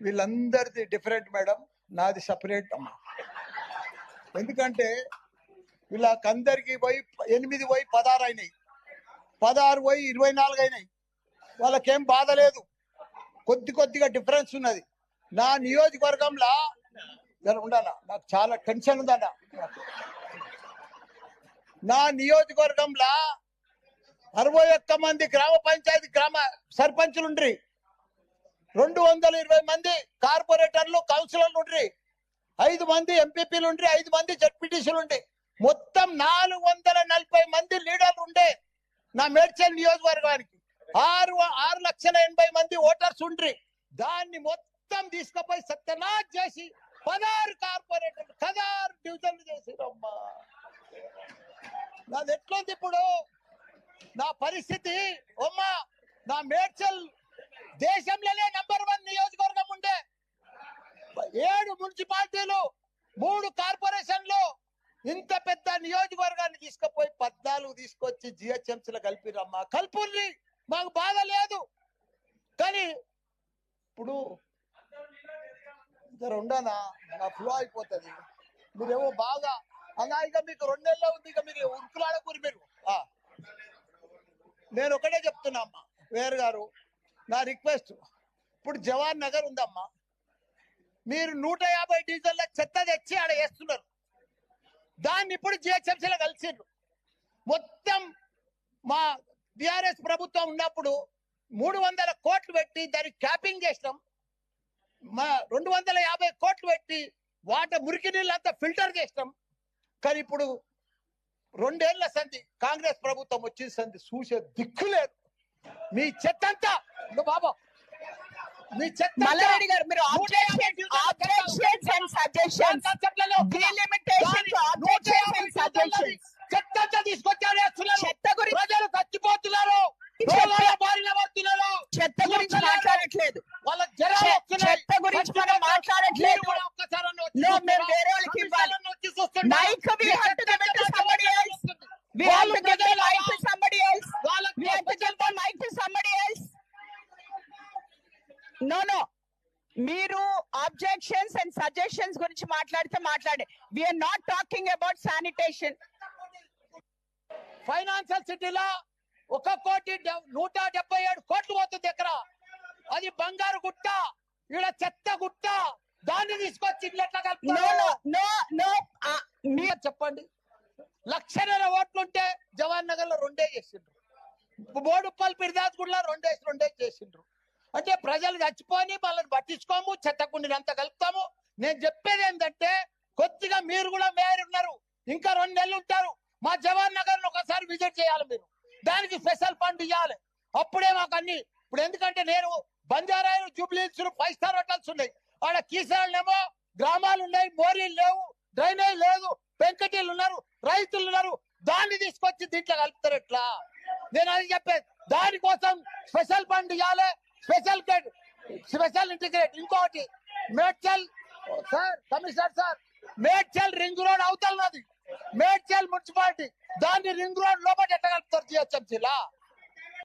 వీళ్ళందరిది different madam, నాది separate అమ్మా. ఎందుకంటే వీళ్ళకందరికి పోయి 8 పోయి 16 అయినాయి, 16 పోయి 24 అయినాయి. వాళ్ళకేం బాధ లేదు, కొద్దిగా డిఫరెన్స్ ఉన్నది. నా నియోజకవర్గంలో ఉండాలా, నాకు చాలా టెన్షన్ ఉందన్న. నా నియోజకవర్గంలో 61 మంది గ్రామ పంచాయతీ సర్పంచులు ఉండ్రి, 220 మంది కార్పొరేటర్లు కౌన్సిలర్లు ఉండ్రి, 5 మంది ఎంపీపీలు ఉండ్రి, 5 మంది జడ్పీటీసీలు ఉండి, మొత్తం 440 మంది లీడర్లు ఉండే నా మేడ్చల్ నియోజకవర్గానికి. 6,80,000 మంది ఓటర్స్ ఉండ్రి. దాన్ని మొత్తం తీసుకుపోయి సత్యనాథ్ చేసి 16 కార్పొరేటర్లు 16 డివిజన్లు చేసిరమ్మా. నాది ఎట్లుంది ఇప్పుడు నా పరిస్థితి? అమ్మా, నా మేడ్చల్ దేశంలోనే నంబర్ 1 నియోజకవర్గం ఉండే. 7 మున్సిపాలిటీలు, 3 కార్పొరేషన్లు, ఇంత పెద్ద నియోజకవర్గాన్ని తీసుకుపోయి 14 తీసుకొచ్చి జిహెచ్ఎంసీలో కలిపిరమ్మా. కల్పుల్ని, మాకు బాధ లేదు. కానీ ఇప్పుడు ఉండనా, నా ఫ్లో అయిపోతుంది. మీరేమో బాగా అలా, ఇక మీకు 2 నెలల్లో ఉంది, ఇక మీరు ఉరుకులాడకూరి. మీరు నేను ఒకటే చెప్తున్నా అమ్మా, వేరు గారు, నా రిక్వెస్ట్, ఇప్పుడు జవాన్ నగర్ ఉందమ్మా, మీరు 150 డీజిల్ల చెత్త తెచ్చి ఆడ వేస్తున్నారు. దాన్ని ఇప్పుడు జిహెచ్ఎంసీలో కలిసిండ్రు. మొత్తం మా బీఆర్ఎస్ ప్రభుత్వం ఉన్నప్పుడు 300 కోట్లు పెట్టి దానికి క్యాపింగ్ చేసినాం. మా 250 కోట్లు పెట్టి మురికి నీళ్ళంతా ఫిల్టర్ చేసినాం. కానీ ఇప్పుడు 2 ఏళ్ల సంధి కాంగ్రెస్ ప్రభుత్వం వచ్చిన సంధి చూసే దిక్కు లేదు. మీ చెత్త అంతా బాబా, మీ చెత్త చెత్త తీసుకొచ్చారు. ప్రజలు చచ్చిపోతున్నారు, చెత్త గురించి మాట్లాడట్లేదు, వాళ్ళకి జనాలు చెత్త గురించి మనం మాట్లాడట్లేదు. మీరు ఆబ్జెక్షన్స్ అండ్ సజెషన్స్ గురించి మాట్లాడే we're not talking about sanitation. Financial సిటీలో 1,177 కోట్లు పోతుంది ఎకరా. అది బంగారు గుట్ట, ఈడ చెత్త గుట్ట. దాన్ని తీసుకొచ్చి చెప్పండి. 1,00,000 ఓట్లుంటే జవహర్ నగర్ లో 2 చేసిండ్రు, బోడుప్పల్ పిరిదాస్ గుడిలో 2 చేసిండ్రు. అంటే ప్రజలు చచ్చిపోని వాళ్ళని పట్టించుకోము, చెత్తకుండిని అంతా కలుపుతాము. నేను చెప్పేది ఏంటంటే, కొద్దిగా మీరు కూడా మేయర్ ఉన్నారు, ఇంకా 2 నెలలు ఉంటారు. మా జవహర్ నగర్ ఒకసారి విజిట్ చేయాలి మీరు, దానికి స్పెషల్ ఫండ్ ఇవ్వాలి. అప్పుడే మాకు అన్ని. ఇప్పుడు ఎందుకంటే నేను బంజారాలు, జూబ్లీహిల్స్ 5 స్టార్ హోటల్స్ ఉన్నాయి, ఆడ కీసరాళ్ళేమో గ్రామాలు ఉన్నాయి, మోరీలు లేవు, డ్రైనేజ్ లేదు, పెంకటీలు ఉన్నారు, రైతులు ఉన్నారు. దాన్ని తీసుకొచ్చి దీంట్లో కలుపుతారు ఎట్లా? నేను అది చెప్పేది. దానికోసం స్పెషల్ ఫండ్ ఇవ్వాలి, స్పెషల్ ఇంటిగ్రేట్. ఇంకోటి, Medchal sir, commissioner sir, Medchal ring road అవతలన్నది మేడ్చల్ మున్సిపాలిటీ, దాన్ని రింగ్ రోడ్ లోపల ఎట్ట కలుపుతారు జిహెచ్ఎంసీలా?